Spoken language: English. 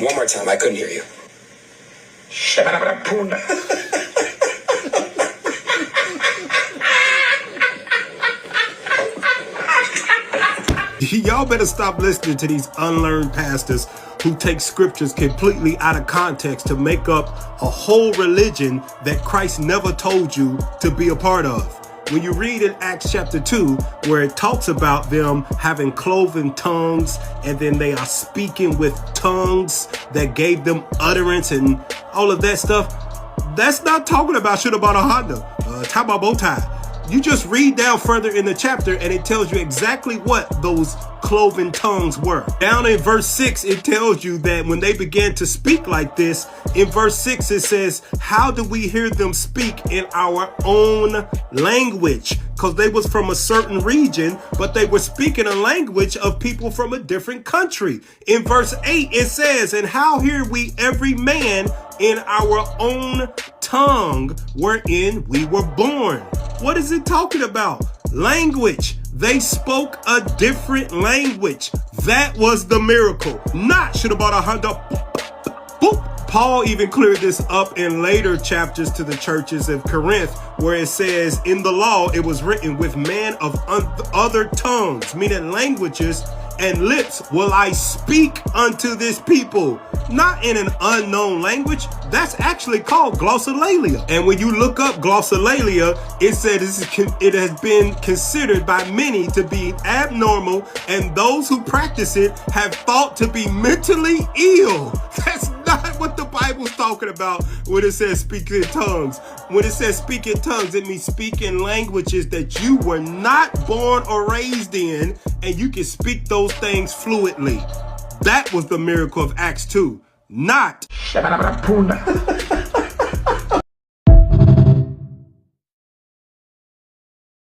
One more time, I couldn't hear you. Y'all better stop listening to these unlearned pastors who take scriptures completely out of context to make up a whole religion that Christ never told you to be a part of. When you read in Acts chapter 2, where it talks about them having cloven tongues, and then they are speaking with tongues that gave them utterance and all of that stuff, that's not talking about shit about a Honda, tie my bow tie. You just read down further in the chapter and it tells you exactly what those cloven tongues were. Down in verse 6, it tells you that when they began to speak like this, in verse 6 it says, how do we hear them speak in our own language? Because they was from a certain region, but they were speaking a language of people from a different country. In verse 8 it says, and how hear we every man in our own tongue wherein we were born? What is it talking about? Language. They spoke a different language. That was the miracle. Not should have bought a Honda. Boop. Paul even cleared this up in later chapters to the churches of Corinth, where it says in the law, it was written with man of other tongues, meaning languages and lips will I speak unto this people. Not in an unknown language. That's actually called glossolalia. And when you look up glossolalia, it says it has been considered by many to be abnormal, and those who practice it have thought to be mentally ill. That's not what the Bible's talking about when it says speak in tongues. When it says speak in tongues, it means speak in languages that you were not born or raised in, and you can speak those things fluently. That was the miracle of Acts 2, not